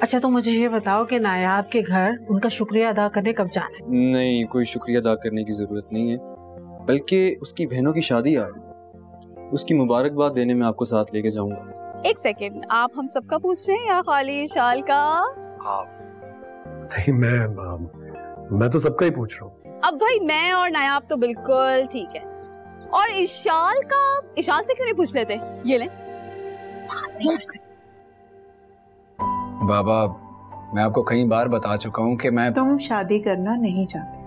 अच्छा तो मुझे ये बताओ कि नायाब के घर उनका शुक्रिया अदा करने कब जाना है? नहीं, कोई शुक्रिया अदा करने की जरूरत नहीं है, बल्कि उसकी बहनों की शादी आ रही, उसकी मुबारकबाद देने में आपको साथ लेके जाऊंगा। एक सेकेंड, आप हम सबका पूछ रहे हैं या खाली इशाल का? नहीं, मैं तो सबका ही पूछ रहा हूँ। अब भाई मैं और नायाब तो बिल्कुल ठीक है, और इशाल का, इशाल से क्यों नहीं पूछ लेते? ये ले। बाबा, मैं आपको कई बार बता चुका हूँ कि तुम शादी करना नहीं चाहते।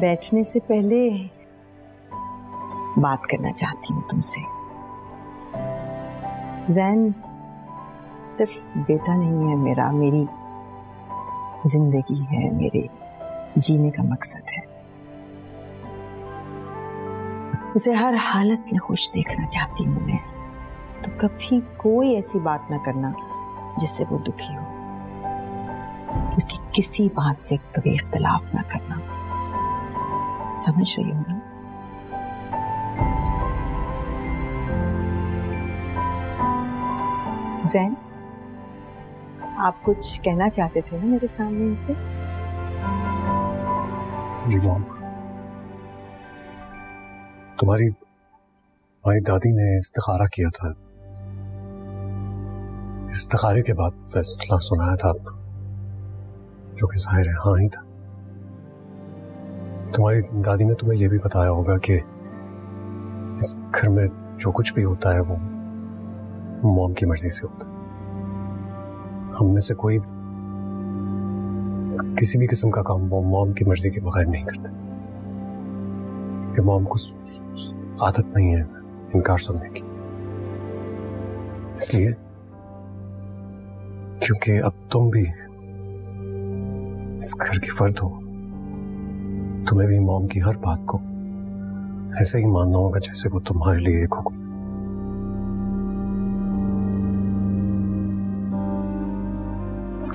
बैठने से पहले बात करना चाहती हूँ तुमसे। जैन सिर्फ बेटा नहीं है मेरा, मेरी जिंदगी है, मेरे जीने का मकसद है। उसे हर हालत में खुश देखना चाहती हूँ मैं, तो कभी कोई ऐसी बात ना करना जिससे वो दुखी हो। उसकी किसी बात से कभी इख्तिलाफ ना करना, समझ रही हो ना? जैन, आप कुछ कहना चाहते थे ना मेरे सामने इनसे? जी मॉम, तुम्हारी दादी ने इस्तिखारा किया था। इस्तिखारे के बाद फैसला सुनाया था, जो कि जाहिर है हाँ ही था। तुम्हारी दादी ने तुम्हें यह भी बताया होगा कि इस घर में जो कुछ भी होता है वो मॉम की मर्जी से होता है। हम में से कोई किसी भी किस्म का काम वो मॉम की मर्जी के बगैर नहीं करता, कि मॉम को आदत नहीं है इनकार सुनने की। इसलिए क्योंकि अब तुम भी इस घर की फर्द हो, तुम्हें भी मॉम की हर बात को ऐसे ही मानना होगा जैसे वो तुम्हारे लिए एक हुक्म।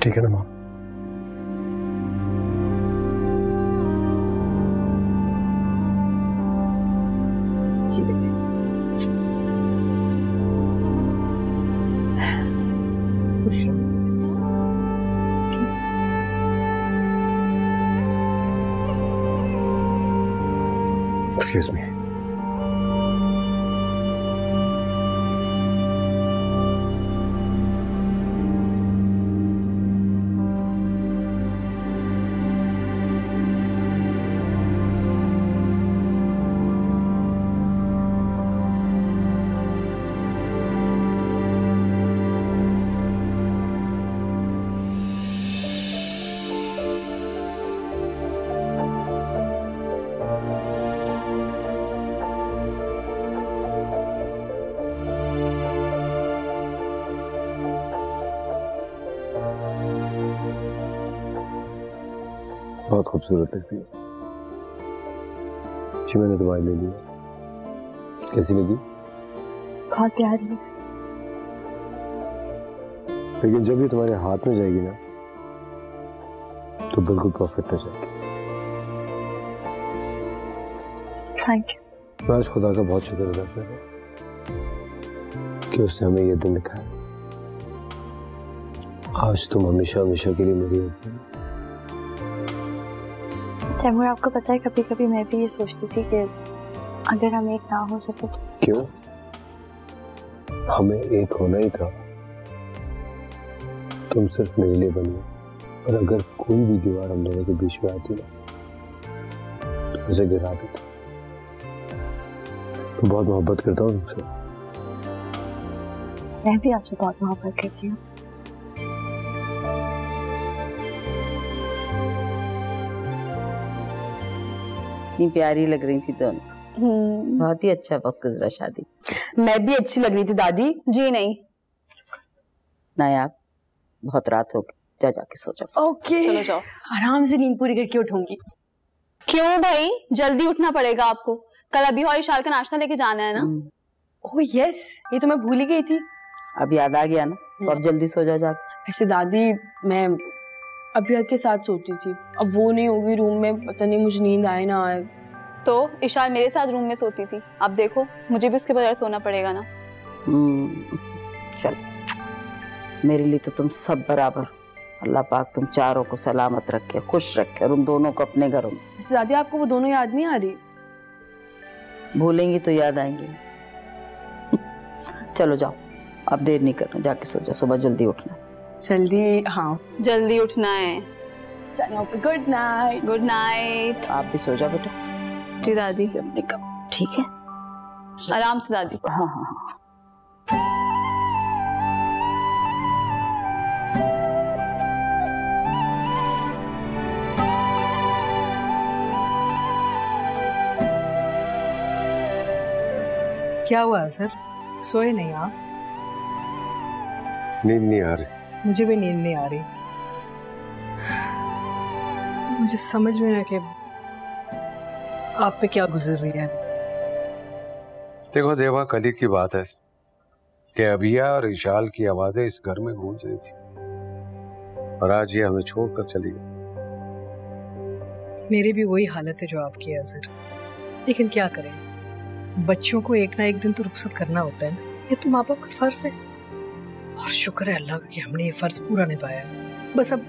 ठीक है ना मॉम? Excuse me. बहुत खूबसूरत लगती है। जी मैंने तुम्हारे लिए ली, कैसी लगी? बहुत प्यारी है। लेकिन जब ये तुम्हारे हाथ में जाएगी ना तो बिल्कुल परफेक्ट हो जाएगी। Thank you. मैं आज खुदा का बहुत शुक्र अदा कर रहा हूँ कि उसने हमें ये दिन दिखाया। आज तुम हमेशा हमेशा के लिए मेरी होगी। तैमूर, आपको पता है कभी कभी मैं भी ये सोचती थी कि अगर हम एक ना हो सके तो। क्यों? हमें एक होना ही था। तुम सिर्फ मेरे लिए बनी, और अगर कोई भी दीवार हम दोनों के बीच में आती ना तो उसे गिरा देता। तो बहुत मोहब्बत करता हूँ तुमसे। मैं भी आपसे बहुत मोहब्बत करती हूँ। इतनी प्यारी लग रही थी दोनों। बहुत ही अच्छा वक्त गुजरा शादी। मैं भी अच्छी लग रही थी दादी। जी नहीं। नायाब, बहुत रात हो गई, जा जाके सो जाओ। ओके चलो जाओ, आराम से नींद पूरी करके उठूंगी। क्यों भाई, जल्दी उठना पड़ेगा आपको। कल अभी और इशाल का नाश्ता लेके जाना है ना। ओह यस, ये तो मैं भूल ही गई थी। अब याद आ गया ना, तो अब जल्दी सो जा जाके। ऐसे दादी, मैं अभिया के साथ सोती थी, अब वो नहीं होगी रूम में, पता नहीं मुझे नींद आए ना आए। तो इशाल मेरे साथ रूम में सोती थी, अब देखो मुझे भी उसके बगैर सोना पड़ेगा ना। चल, मेरे लिए तो तुम सब बराबर। अल्लाह पाक तुम चारों को सलामत रखे, खुश रखे, और उन दोनों को अपने घरों में। ऐसे दादी, आपको वो दोनों याद नहीं आ रही? भूलेंगी तो याद आएंगी। चलो जाओ, अब देर नहीं करना, जाके सो जाओ, सुबह जल्दी उठना। जल्दी? हाँ जल्दी उठना है। चलो, गुड नाइट। Good night. आप भी सो जाओ बेटा। जी दादी। अपने कब, ठीक है? आराम से दादी। हाँ हाँ हाँ। क्या हुआ सर, सोए नहीं आप? नींद नहीं आ रही। मुझे भी नींद नहीं आ रही। मुझे समझ में ना कि आप पे क्या गुजर रही है। देखो देवा, कल की बात है कि अबिया और इशाल की आवाजें इस घर में गूंज रही थी, और आज ये हमें छोड़कर चली गई। मेरी भी वही हालत है जो आपकी है सर, लेकिन क्या करें, बच्चों को एक ना एक दिन तो रुखसत करना होता है ना, ये तो माँ बाप का फर्ज है। और शुक्र है अल्लाह का कि हमने ये फर्ज पूरा निभाया। बस अब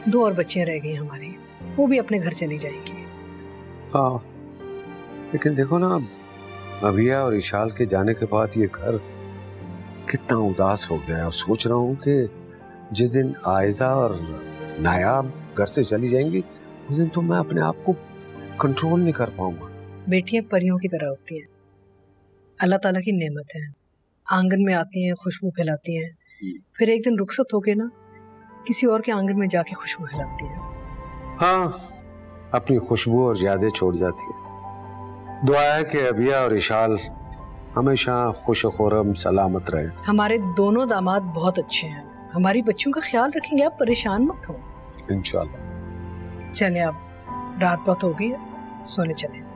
2 और बच्चियां रह गई हमारी, वो भी अपने घर चली जाएंगी। हाँ, लेकिन देखो ना, अबिया और इशाल के जाने के बाद ये घर कितना उदास हो गया है। और सोच रहा हूँ कि जिस दिन आयजा और नायाब घर से चली जाएंगी, उस दिन तो मैं अपने आप को कंट्रोल नहीं कर पाऊंगा। बेटियां परियों की तरह होती हैं, अल्लाह ताला की नेमत है। आंगन में आती हैं, खुशबू फैलाती हैं, फिर एक दिन रुखसत होके ना किसी और के आंगन में जाके खुशबू फैलाती हैं। हाँ, अपनी खुशबू और यादें छोड़ जाती है। दुआ है कि अबिया और इशाल हमेशा खुश खुरम सलामत रहे। हमारे दोनों दामाद बहुत अच्छे हैं, हमारी बच्चियों का ख्याल रखेंगे, आप परेशान मत हो। इंशाल्लाह। चले, अब रात बहुत हो गई है, सोने चले।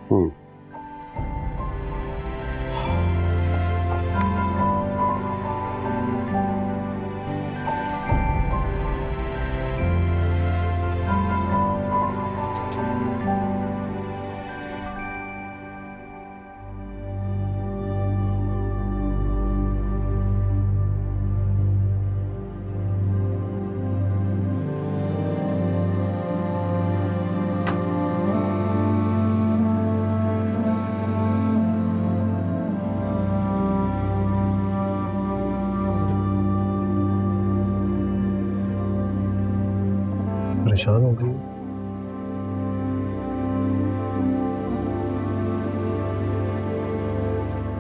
परेशान हो गई?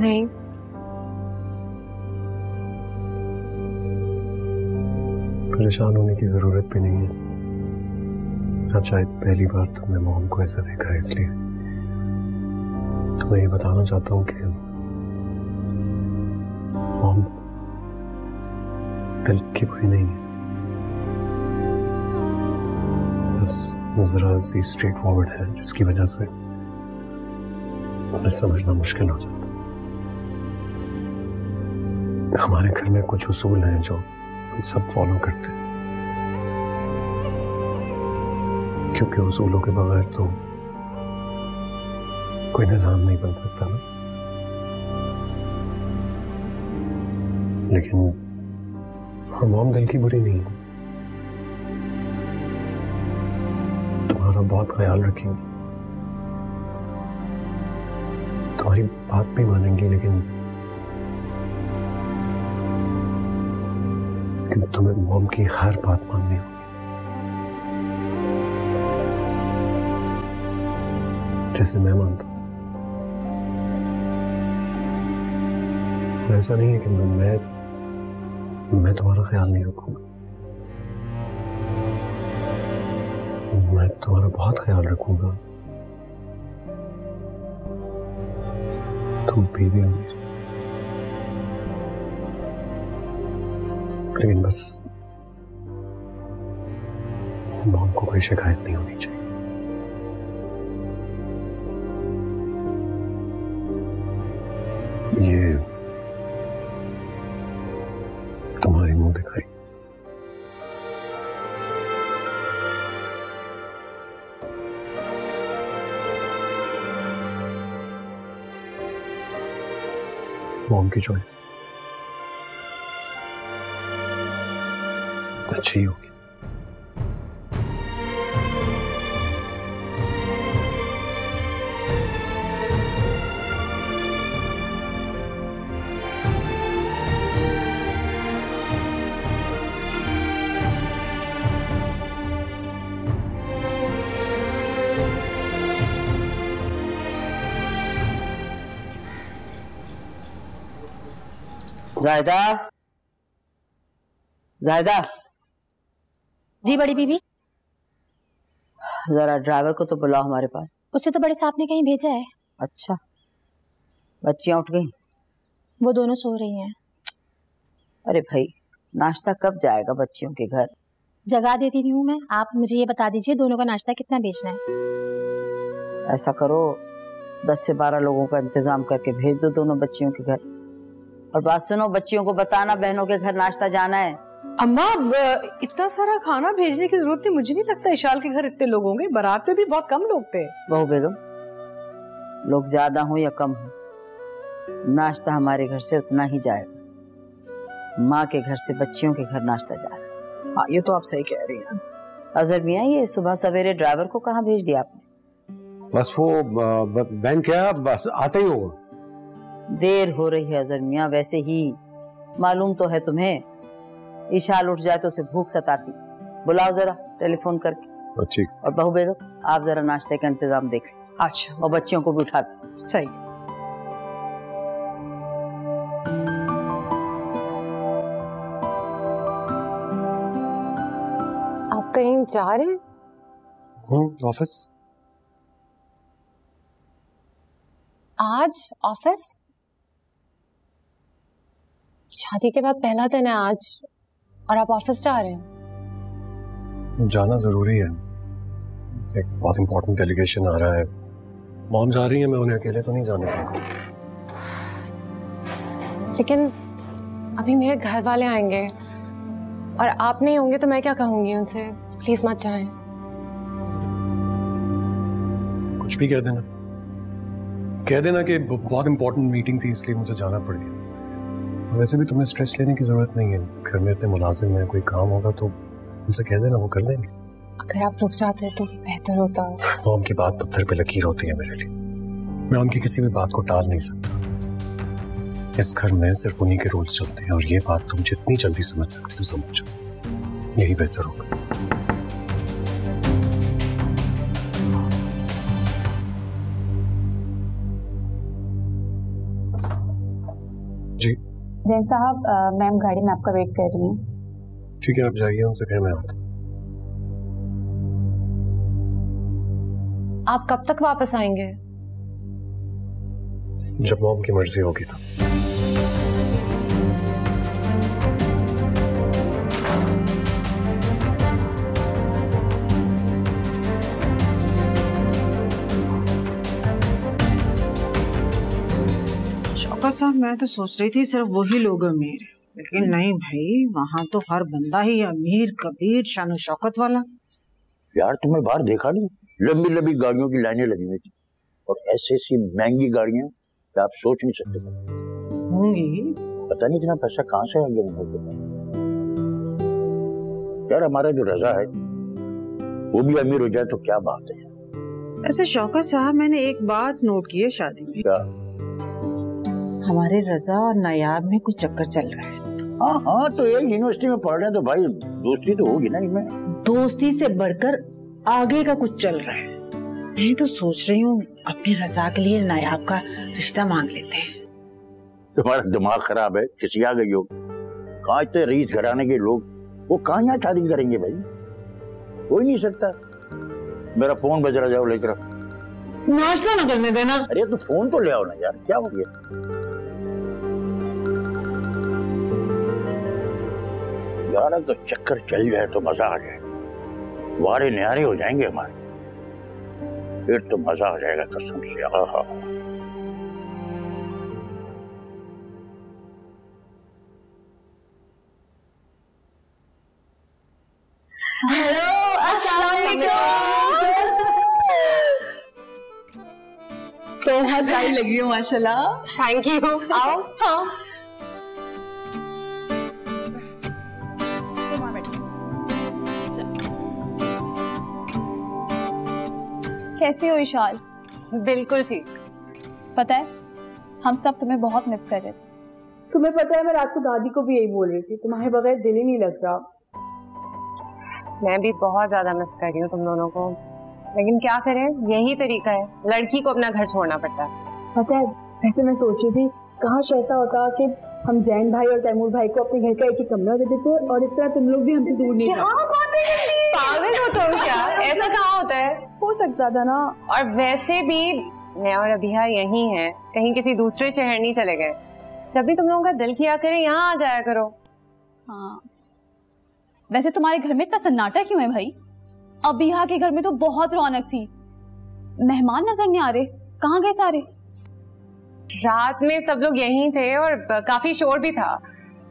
नहीं, परेशान होने की जरूरत भी नहीं है। आज शायद पहली बार तुमने मोम को ऐसा देखा है, इसलिए तुम्हें ये बताना चाहता हूँ कि मोम दिल की बुरी नहीं है, बस जरा सी स्ट्रेट फॉरवर्ड है, जिसकी वजह से उन्हें समझना मुश्किल हो जाता। हमारे घर में कुछ उसूल हैं जो हम सब फॉलो करते हैं, क्योंकि उसूलों के बगैर तो कोई निजाम नहीं बन सकता ना। लेकिन मॉम दिल की बुरी नहीं है, तुम्हारा बहुत ख्याल रखेंगी, तुम्हारी बात भी मानेंगी, लेकिन तुम्हें मॉम की हर बात माननी होगी, जैसे मैं मानता हूं। ऐसा नहीं है कि मैं तुम्हारा ख्याल नहीं रखूंगा, मैं तुम्हारा बहुत ख्याल रखूंगा। तुम बीवी हो, लेकिन बस मॉम को कोई शिकायत नहीं होनी चाहिए। ये तुम्हारी मुंह दिखाई। मॉम की चॉइस अच्छी होगी। जायदा, जायदा। जी बड़ी बीबी। जरा ड्राइवर को तो बुलाओ हमारे पास। उसे तो बड़े साहब ने कहीं भेजा है। अच्छा, बच्चियां उठ गई? वो दोनों सो रही हैं। अरे भाई, नाश्ता कब जाएगा बच्चियों के घर? जगा देती हूँ मैं। आप मुझे ये बता दीजिए दोनों का नाश्ता कितना बेचना है? ऐसा करो, 10 से 12 लोगों का इंतजाम करके भेज दो दोनों बच्चियों के घर। और बात सुनो, बच्चियों को बताना बहनों के घर नाश्ता जाना है। अम्मा, इतना सारा खाना भेजने की जरूरत नहीं, मुझे नहीं लगता इशाल के घर इतने लोग होंगे। बारात में भी बहुत कम लोग थे। बहू बेगम, लोग ज्यादा हो या कम हो, नाश्ता हमारे घर से उतना ही जाएगा। माँ के घर से बच्चियों के घर नाश्ता जा रहा है। हाँ, ये तो आप सही कह रही हैं। अजहर मियाँ, ये सुबह सवेरे ड्राइवर को कहाँ भेज दिया आपने? बस वो बहन क्या बस आता ही होगा। देर हो रही है अजहर मियाँ, वैसे ही मालूम तो है तुम्हें, इशाल उठ जाए तो उसे भूख सताती। बुलाओ जरा टेलीफोन करके। ठीक। और बहू बेगम, आप जरा नाश्ते का इंतजाम देख लें। अच्छा। और बच्चियों को भी उठा दो। सही। आप कहीं जा रहे हैं? ऑफिस। आज ऑफिस? शादी के बाद पहला दिन है आज और आप ऑफिस जा रहे हैं? जाना जरूरी है, एक बहुत इंपॉर्टेंट डेलीगेशन आ रहा है। मॉम जा रही है, मैं उन्हें अकेले तो नहीं जाने दूंगा। लेकिन अभी मेरे घर वाले आएंगे और आप नहीं होंगे तो मैं क्या कहूंगी उनसे? प्लीज मत जाएं। कुछ भी कह देना कि बहुत इंपॉर्टेंट मीटिंग थी इसलिए मुझे जाना पड़ गया। वैसे भी तुम्हें स्ट्रेस लेने की जरूरत नहीं है, घर में इतने मुलाजिम हैं, कोई काम होगा तो उनसे कह देना, वो कर देंगे। अगर आप रुक जाते तो बेहतर होता। मॉम की बात पत्थर पे लकीर होती है मेरे लिए, मैं उनकी किसी भी बात को टाल नहीं सकता। इस घर में सिर्फ उन्हीं के रूल्स चलते हैं और ये बात तुम जितनी जल्दी समझ सकती हो समझो, यही बेहतर होगा। जी जैन साहब, मैम गाड़ी में आपका वेट कर रही हूँ। ठीक है, आप जाइए, उनसे कह मैं आता हूँ। आप कब तक वापस आएंगे? जब मॉम की मर्जी होगी तब। शौकत साहब, मैं तो सोच रही थी सिर्फ वही लोग अमीर हैं, लेकिन नहीं भाई, वहाँ तो हर बंदा ही अमीर कबीर शान शौकत वाला। यार तुम्हें बाहर देखा नहीं, लंबी लंबी गाड़ियों की लाइनें लगी हुई थी, और ऐसी महंगी गाड़ियां कि आप सोच नहीं सकते होंगी। पता नहीं इतना पैसा कहाँ से आ गया उन लोगों को। यार हमारा जो रजा है वो भी अमीर हो जाए तो क्या बात है। ऐसे शौकत साहब, मैंने एक बात नोट की है शादी में। क्या? हमारे रजा और नायाब में कुछ चक्कर चल रहा है। हाँ, तो एक यूनिवर्सिटी में पढ़ रहे हैं तो भाई दोस्ती तो होगी ना इनमें। दोस्ती से बढ़कर आगे का कुछ चल रहा है। मैं तो सोच रही हूँ अपने रजा के लिए नायाब का रिश्ता मांग लेते हैं। तुम्हारा दिमाग खराब है, किसी आ गई हो। कहाँ इतने रईस घराने के लोग, वो कहाँ यहाँ शादी करेंगे भाई, हो ही नहीं सकता। मेरा फोन बज रहा, जाओ लेकर। नाश्ता न करने देना। अरे तो फोन तो ले आओ ना यार, क्या हो गया। यार अगर चक्कर चल जाए तो मजा आ जाए, वारे न्यारे हो जाएंगे हमारे, फिर तो मजा आ जाएगा कसम से। आहा। हेलो, अस्सलाम तो बहुत प्यारी लग रही हो माशाल्लाह। Thank you. आओ। हाँ। कैसी हो इशाल? बिल्कुल ठीक। पता है हम सब तुम्हें बहुत मिस कर रहे थे। तुम्हें पता है मैं रात को दादी को भी यही बोल रही थी, तुम्हारे बगैर दिल ही नहीं लग रहा। मैं भी बहुत ज्यादा मिस कर रही हूँ तुम दोनों को, लेकिन क्या करें, यही तरीका है, लड़की को अपना घर छोड़ना पड़ता है। पता है वैसे मैं सोच रही थी काश ऐसा होता कि हम जैन भाई और तैमूर भाई को अपने घर का एक ही कमरा दे देते और इस तरह तुम लोग भी हमसे दूर नहीं जाते। पागल हो तुम क्या? ऐसा कहाँ होता है? हो सकता था ना। और वैसे भी मैं और अभिया यही हैं, कहीं किसी दूसरे शहर नहीं चले गए। जब भी तुम लोगों का दिल किया करे यहाँ आ जाया करो। हाँ, वैसे तुम्हारे घर में इतना सन्नाटा क्यों है भाई? अभिया के घर में तो बहुत रौनक थी, मेहमान नजर नहीं आ रहे, कहाँ गए सारे? रात में सब लोग यहीं थे और काफी शोर भी था।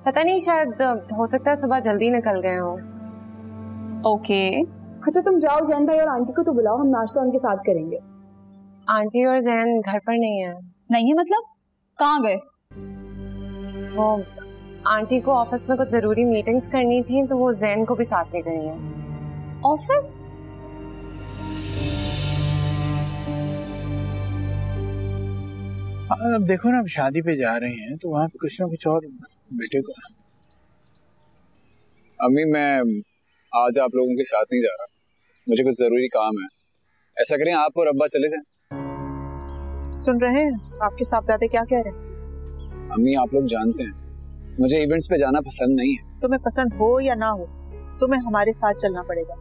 पता नहीं, शायद हो सकता है सुबह जल्दी निकल गए हो। ओके। अच्छा तुम जाओ, जैन भाई और आंटी को तो बुलाओ, हम नाश्ता उनके साथ करेंगे। आंटी और जैन घर पर नहीं है। नहीं है मतलब? कहाँ गए? वो आंटी को ऑफिस में कुछ जरूरी मीटिंग्स करनी थी तो वो जैन को भी साथ ले गई है। ऑफिस? अब देखो ना, अब शादी पे जा रहे हैं तो वहाँ पे कुछ ना कुछ और बेटे को। अम्मी मैं आज आप लोगों के साथ नहीं जा रहा, मुझे कुछ जरूरी काम है। ऐसा करें आप और अब्बा चले जाएं। सुन रहे हैं आपके साहबजादे क्या कह रहे हैं? अम्मी आप लोग जानते हैं मुझे इवेंट्स पे जाना पसंद नहीं है। तुम्हें पसंद हो या ना हो, तुम्हें हमारे साथ चलना पड़ेगा।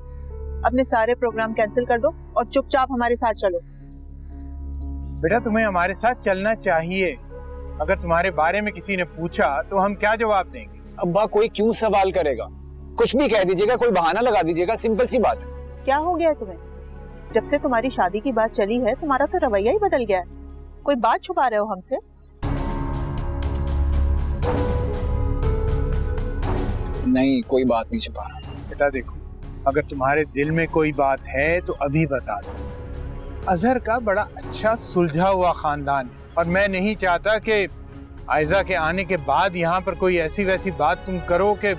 अपने सारे प्रोग्राम कैंसिल कर दो और चुपचाप हमारे साथ चलो। बेटा तुम्हें हमारे साथ चलना चाहिए। अगर तुम्हारे बारे में किसी ने पूछा तो हम क्या जवाब देंगे? अब्बा कोई क्यों सवाल करेगा, कुछ भी कह दीजिएगा, कोई बहाना लगा दीजिएगा, सिंपल सी बात है। क्या हो गया है तुम्हें? जब से तुम्हारी शादी की बात चली है तुम्हारा तो रवैया ही बदल गया है। कोई बात छुपा रहे हो हमसे? नहीं, कोई बात नहीं छुपा रहा। बेटा देखो, अगर तुम्हारे दिल में कोई बात है तो अभी बता दो। अजहर का बड़ा अच्छा सुलझा हुआ खानदान है और मैं नहीं चाहता कि आयजा के आने के बाद यहाँ पर कोई ऐसी वैसी बात तुम करो कि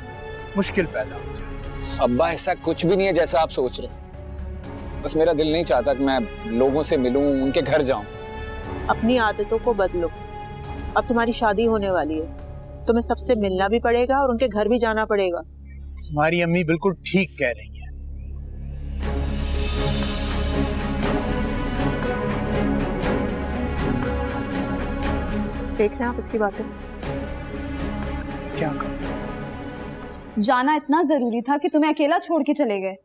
मुश्किल पैदा हो जाए। अब्बा ऐसा कुछ भी नहीं है जैसा आप सोच रहे हो, बस मेरा दिल नहीं चाहता कि मैं लोगों से मिलूं, उनके घर जाऊं। अपनी आदतों को बदलो। अब तुम्हारी शादी होने वाली है, तुम्हें सबसे मिलना भी पड़ेगा और उनके घर भी जाना पड़ेगा। हमारी अम्मी बिल्कुल ठीक कह रही है। देख रहे हैं आप इसकी बातें? क्या करूं? जाना इतना जरूरी था कि तुम्हें अकेला छोड़ के चले गए?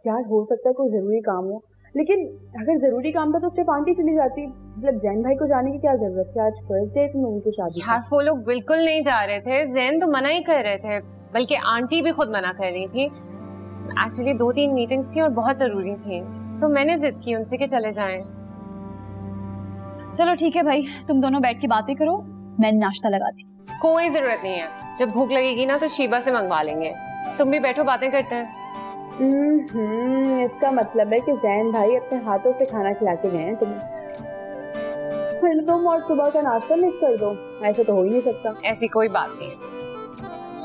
यार हो सकता है कोई जरूरी काम हो, लेकिन अगर जरूरी काम था तो सिर्फ आंटी चली जाती। मतलब जैन भाई को जाने की क्या जरूरत थी? आज फर्स्ट डे तुम लोगों की शादी। यार वो लोग बिल्कुल नहीं जा रहे थे, जैन तो मना ही कर रहे थे, बल्कि आंटी भी खुद मना कर रही थी। एक्चुअली 2-3 मीटिंग्स थी और बहुत जरूरी थी, तो मैंने जिद की उनसे कि चले जाएं। चलो ठीक है भाई, तुम दोनों बैठ के बातें करो, मैंने नाश्ता लगा दी। कोई जरूरत नहीं है, जब भूख लगेगी ना तो शीबा से मंगवा लेंगे। तुम भी बैठो, बातें करते हैं। इसका मतलब है कि जैन भाई अपने हाथों से खाना खिला के गए हैं तुम्हें। फिर तुम और सुबह का नाश्ता मिस कर दो, ऐसे तो हो ही नहीं सकता। ऐसी कोई बात नहीं है।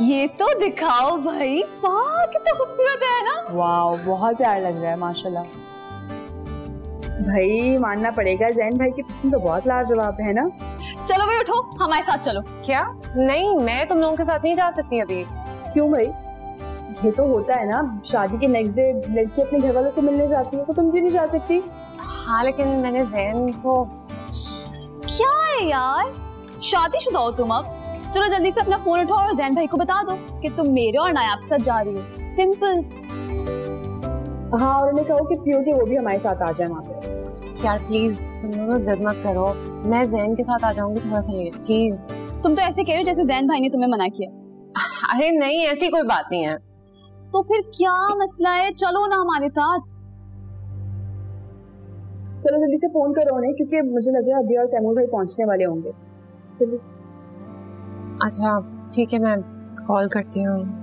ये तो दिखाओ भाई, वाह कितना खूबसूरत है ना। वाह, बहुत प्यार लग रहा है माशाल्लाह। भाई मानना पड़ेगा, जैन भाई की पसंद तो बहुत लाजवाब है ना। चलो भाई उठो, हमारे साथ चलो। क्या? नहीं, मैं तुम लोगों के साथ नहीं जा सकती अभी। क्यों भाई? ये तो होता है ना, शादी के नेक्स्ट डे लड़की अपने घर वालों से मिलने जाती है, तो तुम क्यों नहीं जा सकती? हाँ लेकिन मैंने जैन को। क्या है यार, शादीशुदा हो तुम अब। चलो जल्दी से अपना फोन उठाओ और जैन भाई को बता दो कि तुम मेरे और नायाब के साथ जा रही हो। सिंपल। हाँ, और उन्हें कहो कि पियो कि वो भी हमारे साथ आ जाए वहाँ पे। यार प्लीज तुम दोनों जिद मत करो, मैं जैन के साथ आ जाऊंगी थोड़ा सा लेट प्लीज। तुम तो ऐसे कह रहे हो जैसे जैन भाई ने तुम्हें मना किया। अरे नहीं, ऐसी कोई बात नहीं है। तो फिर क्या मसला है, चलो ना हमारे साथ। चलो जल्दी से फोन करो उन्हें, क्योंकि मुझे लग रहा है अभी और तैमूर भाई पहुंचने वाले होंगे। चलिए। अच्छा ठीक है, मैं कॉल करती हूँ।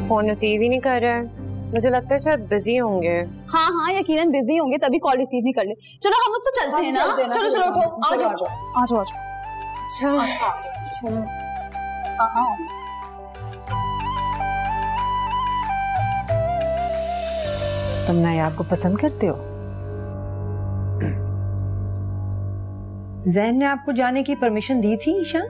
फोन रिसीव ही नहीं कर रहा है, मुझे लगता है शायद बिजी होंगे। हाँ हाँ यकीनन बिजी होंगे, तभी कॉल रिसीव नहीं कर ले। चलो हम लोग तो चलते हैं ना। चलो चलो उठो, आ जाओ आ जाओ। अच्छा तुम नायाब को पसंद करते हो? जैन ने आपको जाने की परमिशन दी थी ईशान?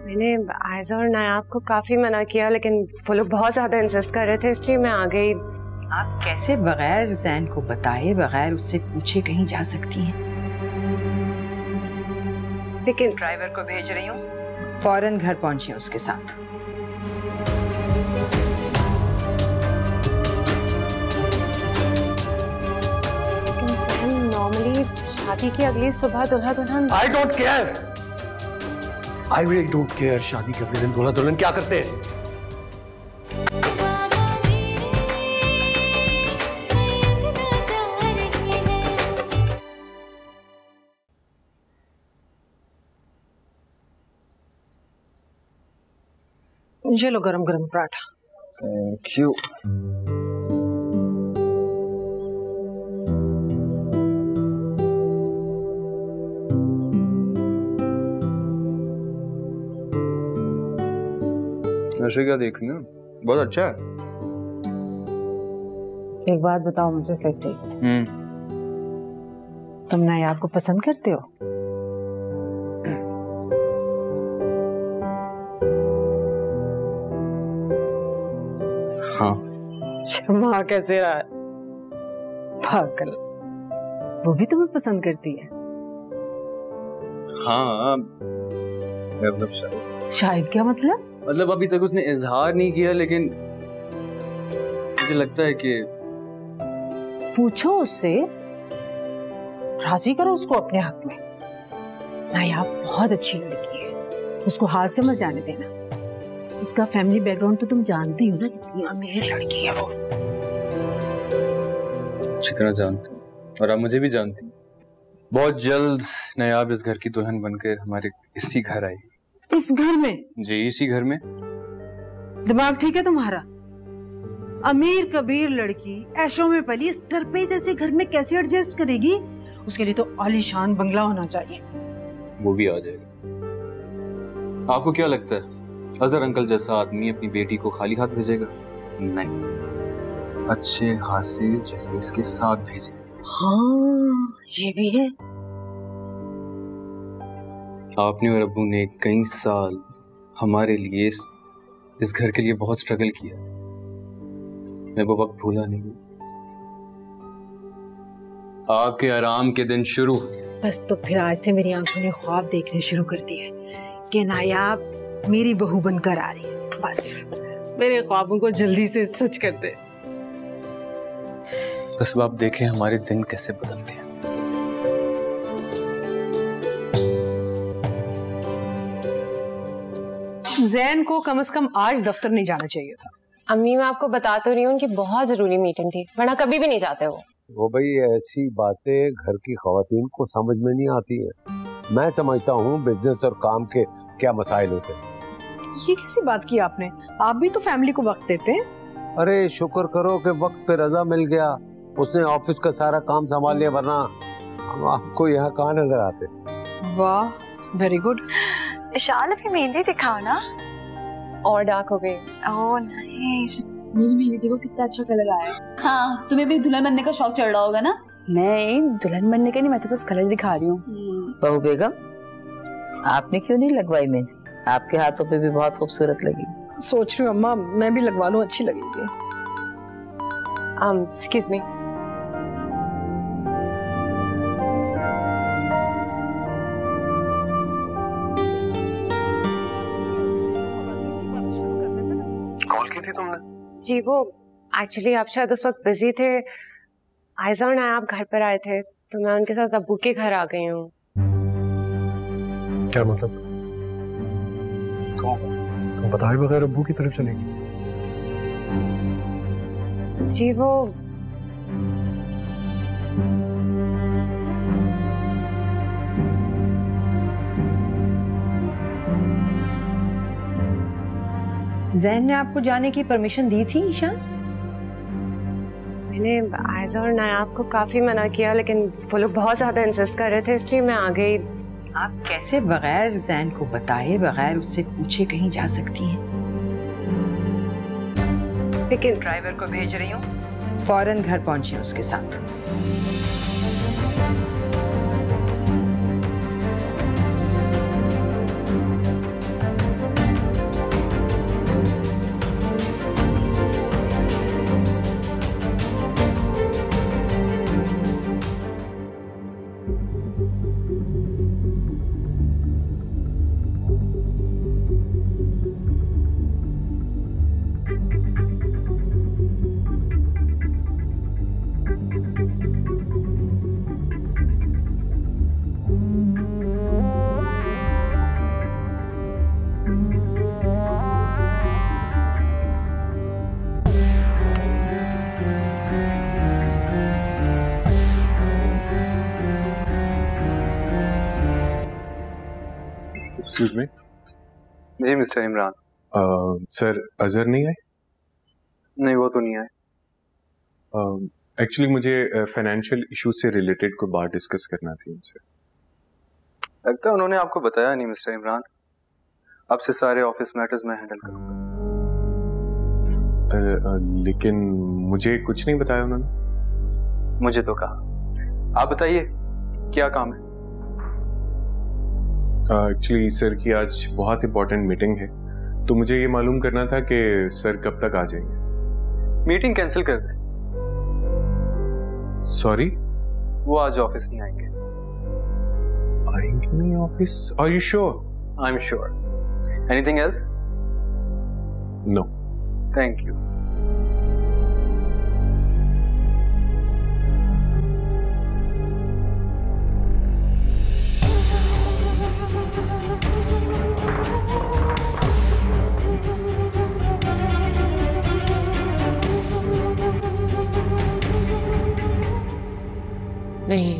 मैंने आयजा और नायाब को काफी मना किया, लेकिन वो लोग बहुत ज्यादा इंसिस्ट कर रहे थे, इसलिए मैं आ गई। आप कैसे बगैर जैन को बताए, बगैर उससे पूछे कहीं जा सकती हैं? लेकिन ड्राइवर को भेज रही हूँ, फौरन घर पहुंचे उसके साथ। नॉर्मली शादी की अगली सुबह दुल्हा दुल्हन। I don't care. I really don't care. शादी के अगले दिन दूल्हा दुल्हन क्या करते हैं? ये लो गरम गरम पराठा। Thank you. ऐसे क्या देख रही हो? बहुत अच्छा है। एक बात बताओ मुझे सही से, तुम नायाब को पसंद करते हो? हाँ। शर्मा कैसे रहा है? पागल, वो भी तुम्हें पसंद करती है? हाँ मतलब शायद क्या मतलब? मतलब अभी तक उसने इजहार नहीं किया, लेकिन मुझे लगता है कि पूछो उससे, राजी करो उसको अपने हक में। नायाब बहुत अच्छी लड़की है, उसको हाथ से मत जाने देना। उसका फैमिली बैकग्राउंड तो तुम जानती हो ना, कितनी अमीर लड़की है वो। अच्छी तरह जानती हूँ, और आप मुझे भी जानती हैं। बहुत जल्द नायाब इस घर की दुल्हन बनकर हमारे इसी घर आएगी। इस घर में? जी इसी घर में। दिमाग ठीक है तुम्हारा? अमीर कबीर लड़की ऐशों में पली इस टरपे जैसे घर में कैसे एडजस्ट करेगी? उसके लिए तो आलीशान बंगला होना चाहिए। वो भी आ जाएगा। आपको क्या लगता है अजहर अंकल जैसा आदमी अपनी बेटी को खाली हाथ भेजेगा? नहीं, अच्छे हाथ से जहेज के साथ भेजेगा। हाँ ये भी है। आपने और अब्बू ने कई साल हमारे लिए इस घर के लिए बहुत स्ट्रगल किया। मैं वो वक्त भूला नहीं। आपके आराम के दिन शुरू। बस तो फिर आज से मेरी आंखों ने ख्वाब देखने शुरू कर दिए कि नायाब मेरी बहू बनकर आ रही है। बस मेरे ख्वाबों को जल्दी से सच कर दे। बस आप देखें हमारे दिन कैसे बदलते हैं। जैन को कम से कम आज दफ्तर नहीं जाना चाहिए था। अम्मी मैं आपको बता तो रही हूँ उनकी बहुत जरूरी मीटिंग थी, वरना कभी भी नहीं जाते वो भाई ऐसी बातें घर की खवातीन को समझ में नहीं आती है। मैं समझता हूँ बिजनेस और काम के क्या मसाइल होते हैं। ये कैसी बात की आपने? आप भी तो फैमिली को वक्त देते हैं। अरे शुक्र करो कि वक्त पे रजा मिल गया, उसने ऑफिस का सारा काम संभाल लिया, वरना हम आपको यहाँ कहाँ नजर आते। वाह, वेरी गुड। इशाल अपनी मेहंदी दिखाओ ना। और डार्क हो गई। Oh nice. मेरी मेहंदी को कितना अच्छा कलर आया। हाँ, तुम्हें भी दुल्हन बनने का शौक चढ़ रहा होगा ना? नहीं, दुल्हन बनने का नहीं, मैं तो बस कलर दिखा रही हूँ। बहू बेगम, आपने क्यों नहीं लगवाई मेहंदी? आपके हाथों पे भी बहुत खूबसूरत लगी। सोच रही हूँ अम्मा मैं भी लगवा लूँ, अच्छी लगेगी। Excuse me. कॉल की थी तुमने? जी वो एक्चुअली आप शायद उस वक्त बिजी थे। आयजा और नायाब घर पर आए थे तो मैं उनके साथ अब्बू के घर आ गई हूँ। क्या मतलब? तुम बताए बगैर अब्बू की तरफ चलेगी? जी वो जैन ने आपको जाने की परमिशन दी थी ईशान? मैंने आयजा और नायाब को काफी मना किया, लेकिन वो लोग बहुत ज्यादा इंसिस्ट कर रहे थे, इसलिए मैं आ गई। आप कैसे बगैर जैन को बताए, बगैर उससे पूछे कहीं जा सकती हैं? लेकिन ड्राइवर को भेज रही हूँ, फौरन घर पहुंचे उसके साथ। Excuse me. जी मिस्टर इमरान। सर अजहर नहीं आए? नहीं वो तो नहीं आए। एक्चुअली मुझे फाइनेंशियल इश्यूज से रिलेटेड कोई बात डिस्कस करना थी उनसे। लगता है उन्होंने आपको बताया नहीं मिस्टर इमरान। अब से सारे ऑफिस मैटर्स मैं हैंडल करूंगा। लेकिन मुझे कुछ नहीं बताया उन्होंने। मुझे तो कहा। आप बताइए क्या काम है? एक्चुअली सर की आज बहुत इंपॉर्टेंट मीटिंग है, तो मुझे ये मालूम करना था कि सर कब तक आ जाएंगे। मीटिंग कैंसिल कर दें। सॉरी? वो आज ऑफिस नहीं आएंगे। आएंगे नहीं office? Are you sure? I am sure. Anything else? No. Thank you. नहीं,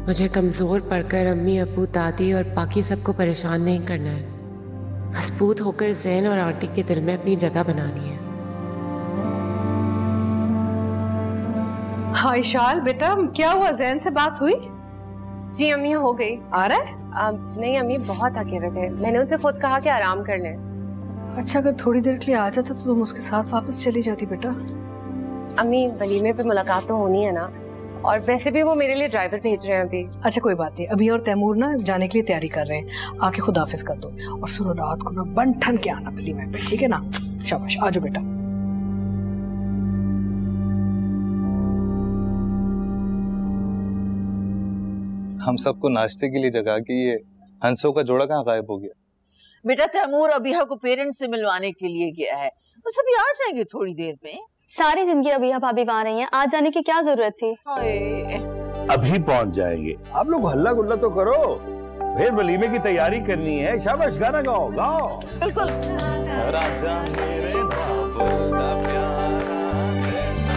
मुझे कमजोर पड़कर अम्मी अब्बू दादी और बाकी सबको परेशान नहीं करना है। मजबूत होकर जैन और आंटी के दिल में अपनी जगह बनानी है। हाँ इशाल बेटा, क्या हुआ? जैन से बात हुई? जी अम्मी हो गई। आ रहा है? नहीं अम्मी बहुत थके हुए थे, मैंने उनसे खुद कहा कि आराम कर लें। अच्छा अगर थोड़ी देर के लिए आ जाता तो तुम उसके साथ वापस चली जाती बेटा। अम्मी वलीमे पे मुलाकात तो होनी है ना, और वैसे भी वो मेरे लिए ड्राइवर भेज रहे हैं अभी। अच्छा कोई बात नहीं, अभी और तैमूर ना जाने के लिए तैयारी कर रहे हैं, आके खुद हाफिज कर दो। और सुनो रात को ना बन ठन के आना वलीमे पे, ठीक है ना? शाबाश, आजो बेटा। हम सबको नाश्ते के लिए जगह की ये हंसों का जोड़ा कहाँ गायब हो गया? बेटा तैमूर अबिया को पेरेंट्स से मिलवाने के लिए गया है, वो सभी आ जाएंगे थोड़ी देर में। सारी जिंदगी अबिया भाभी वहाँ रही हैं, आज जाने की क्या जरूरत थी? अभी पहुंच जाएंगे। आप लोग हल्ला गुल्ला तो करो, फिर वलीमे की तैयारी करनी है। शाबाश, गाना गाओ गाओ। बिल्कुल। राजा मेरे बाबुल्ला प्यारा ऐसा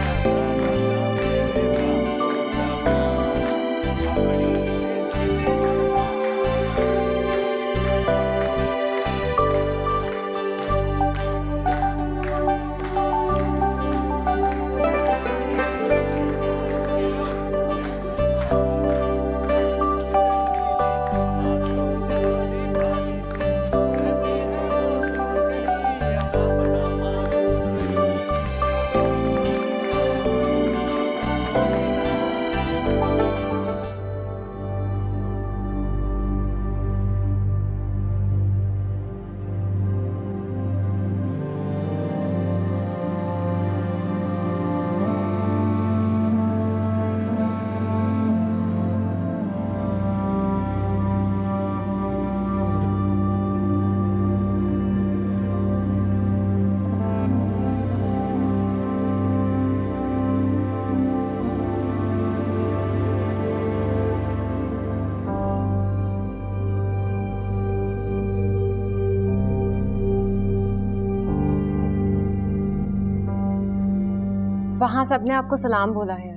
वहां सबने आपको सलाम बोला है।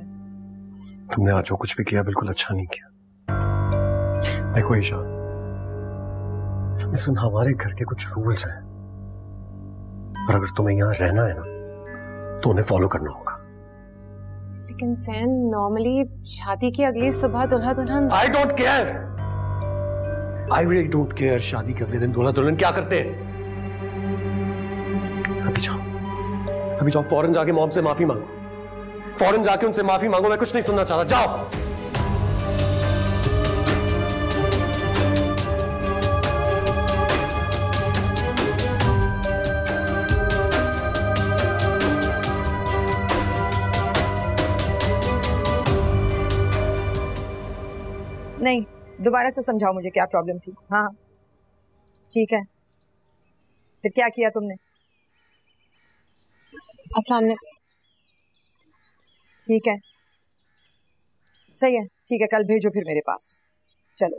तुमने आज जो कुछ भी किया बिल्कुल अच्छा नहीं किया। देखो ईशान, सुन, हमारे घर के कुछ रूल्स हैं और अगर तुम्हें यहाँ रहना है ना तो उन्हें फॉलो करना होगा। लेकिन जैन, नॉर्मली शादी की अगली सुबह दूल्हा दुल्हन। I don't care, I really don't care. शादी के अगले दिन दूल्हा दुल्हन क्या करते हैं? अभी जाओ फौरन जाके मॉम से माफी मांगो, फौरन जाके उनसे माफी मांगो। मैं कुछ नहीं सुनना चाहता, जाओ। नहीं, दोबारा से समझाओ मुझे क्या प्रॉब्लम थी। हाँ ठीक है, फिर क्या किया तुमने? अस्सलाम वालेकुम। ठीक है, सही है, ठीक है, कल भेजो फिर मेरे पास। चलो।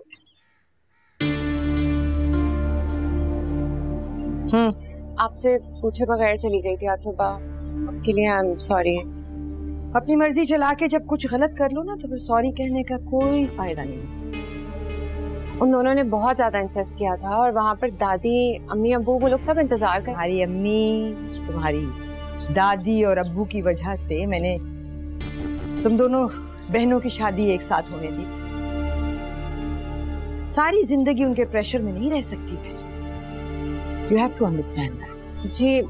आपसे पूछे बगैर चली गई थी आज सुबह, उसके लिए आई एम सॉरी। अपनी मर्जी चला के जब कुछ गलत कर लो ना तो फिर सॉरी कहने का कोई फायदा नहीं। उन दोनों ने बहुत ज्यादा इंसिस्ट किया था और वहाँ पर दादी, अम्मी, अब्बू वो लोग सब इंतजार कर। तुम्हारी अम्मी, तुम्हारी दादी और अब्बू की वजह से मैंने तुम दोनों बहनों की शादी एक साथ होने दी। सारी जिंदगी उनके प्रेशर में नहीं रह सकती मैं। You have to understand that. जी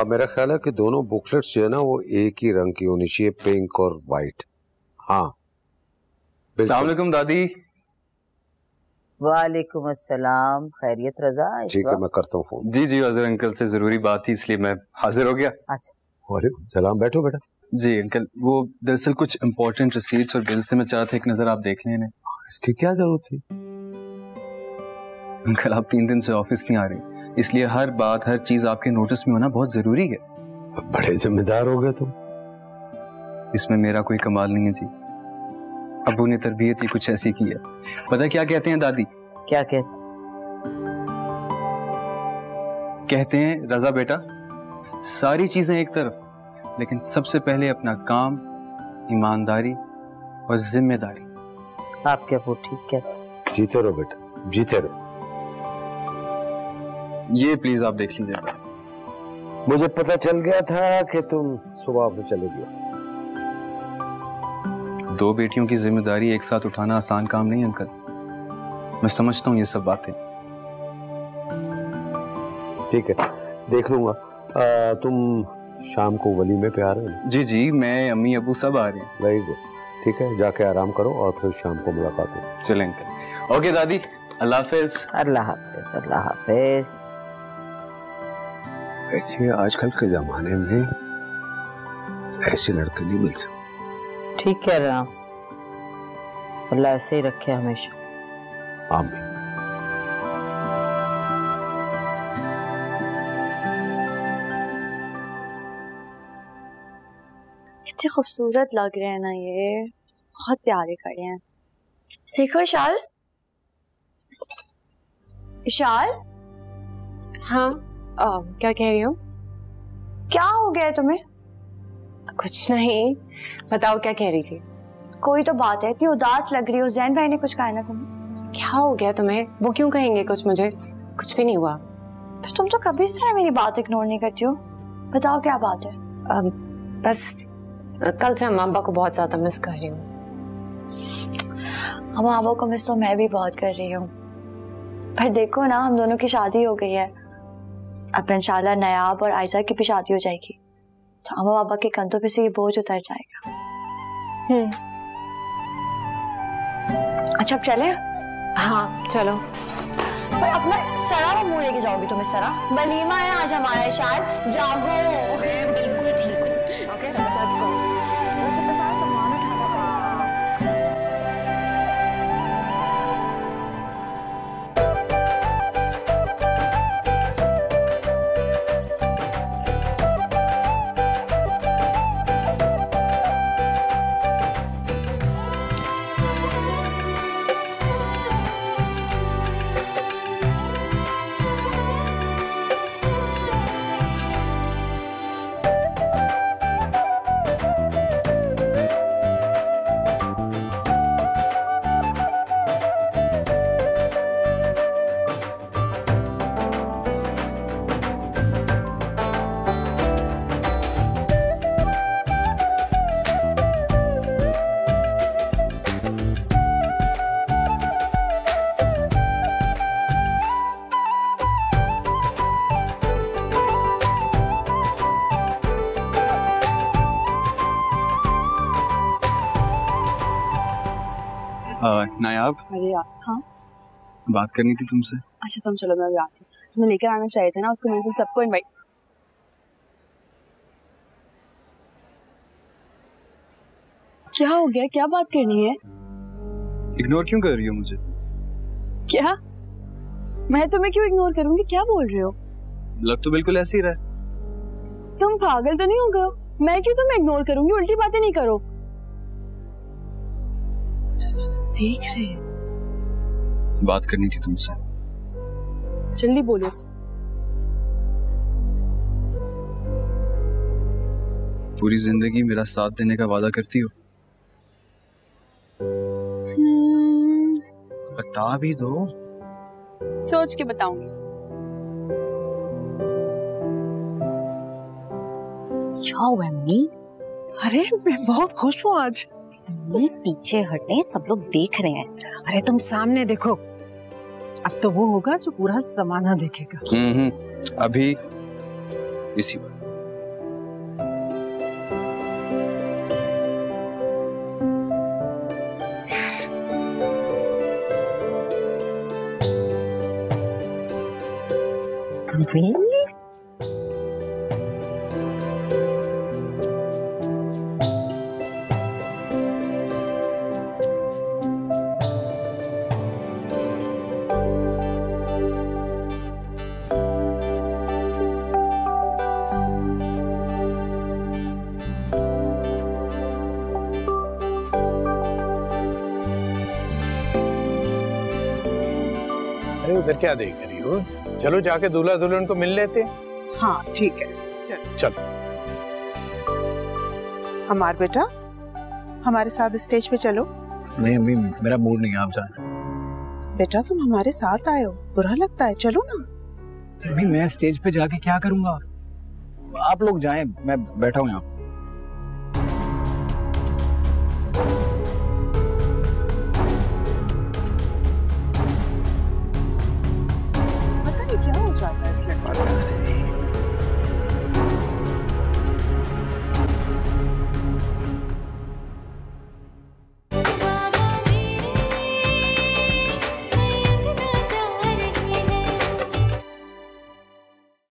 मेरा ख्याल है कि दोनों बुकलेट्स जो है ना वो एक ही रंग की होनी चाहिए, पिंक और वाइट। हाँ, अस्सलाम वालेकुम दादी। वालेकुम अस्सलाम। खैरियत रजा? ठीक है, मैं करता हूँ फोन। जी अजहर अंकल से जरूरी बात थी इसलिए मैं हाजिर हो गया। अच्छा। वालेकुम सलाम, बैठो बेटा। जी अंकल, वो दरअसल कुछ इम्पोर्टेंट रिसीट्स और बिल्स थे, मैं चाह रहा था एक नजर आप देख लें। इसकी क्या जरूरत थी? अंकल आप 3 दिन से ऑफिस नहीं आ रहे, इसलिए हर बात हर चीज आपके नोटिस में होना बहुत जरूरी है। बड़े जिम्मेदार हो गए तुम। इसमें मेरा कोई कमाल नहीं है जी, अबू ने तरबियत ही कुछ ऐसी की है। पता क्या कहते हैं दादी? क्या कहते? कहते हैं रजा बेटा, सारी चीजें एक तरफ, लेकिन सबसे पहले अपना काम, ईमानदारी और जिम्मेदारी। आपके अबू ठीक कहते। जीते रहो बेटा, जीते रहो। ये प्लीज आप देख लीजिएगा। मुझे पता चल गया था कि तुम सुबह ऑफिस चले गए। 2 बेटियों की जिम्मेदारी एक साथ उठाना आसान काम नहीं अंकल। मैं समझता हूँ ये सब बातें। ठीक है, देख लूंगा। तुम शाम को वलीमे पे आ रहे हो? जी जी, मैं, अम्मी, अबू सब आ रहे हैं। वेरी गुड, ठीक है, जाके आराम करो और फिर शाम को मुलाकात हो। चलें अंकल। ओके दादी, अल्लाह हाफिज। अल्लाह हाफिज, अल्लाह हाफिज। ऐसे आजकल के जमाने में ऐसे लड़के नहीं मिल सकते। ठीक कह रहा हूँ, अल्लाह ऐसे ही रखे हमेशा। आमीन। कितने खूबसूरत लग रहे हैं ना ये, बहुत प्यारे खड़े हैं। देखो इशाल, इशाल। हाँ, क्या कह रही हो? क्या हो गया है तुम्हें? कुछ नहीं, बताओ क्या कह रही थी? कोई तो बात है, इतनी उदास लग रही हो। जैन भाई ने कुछ कहा ना तुम्हें? क्या हो गया तुम्हें? वो क्यों कहेंगे कुछ? मुझे कुछ भी नहीं हुआ। पर तुम तो कभी इस तरह मेरी बात इग्नोर नहीं करती हो। बताओ क्या बात है? बस कल से अम्मा अब्बा को बहुत ज्यादा मिस कर रही हूँ। अम्मा अब्बा को मिस तो मैं भी बहुत कर रही हूँ, पर देखो ना, हम दोनों की शादी हो गई है। अब इंशाल्लाह नयाब और आयशा की भी शादी हो जाएगी, तो अम्मा पापा के कंधों पे से ये बोझ उतर जाएगा। अच्छा अब चले? हाँ चलो। पर अपना सरा मुंह लेके जाओगी तुम? इस तरह वलीमा है आज हमारा। इशाल जागो। मैं बिल्कुल ठीक हूँ। Okay let's go. फिर तो सारा सामान उठाना पड़ेगा। नायाब, अरे यार, हाँ बात करनी थी तुमसे। अच्छा तुम चलो, मैं भी आती हूँ। तुम्हें लेकर आना चाहिए था ना उसको, मैंने तुम सबको इनवाइट। क्या हो गया? क्या बात करनी है? इग्नोर क्यों कर रही हो मुझे? क्या? मैं तुम्हें क्यों इग्नोर करूंगी? क्या बोल रहे हो? लग तो बिल्कुल ऐसे ही रहा। तुम पागल तो नहीं हो गए? मैं क्यों तुम्हें इग्नोर करूंगी? उल्टी बातें नहीं करो। देख रहे हैं, बात करनी थी तुमसे। जल्दी बोलो। पूरी जिंदगी मेरा साथ देने का वादा करती हो? बता भी दो। सोच के बताऊंगी। क्या हुआ अम्मी? अरे मैं बहुत खुश हूँ आज। पीछे हटे, सब लोग देख रहे हैं। अरे तुम सामने देखो, अब तो वो होगा जो पूरा जमाना देखेगा। अभी इसी बात। अरे उधर क्या देख रही हो? चलो जाके दूल्हा दुल्हन को मिल लेते हैं। हाँ ठीक है, चलो। हमार बेटा, हमारे साथ स्टेज पे चलो। नहीं अम्मी, मेरा मूड नहीं है, आप जाना। बेटा तुम हमारे साथ आए हो, बुरा लगता है, चलो ना। अम्मी मैं स्टेज पे जाके क्या करूंगा? आप लोग जाएं, मैं बैठा हूँ यहाँ। जाता है इस लड़के को।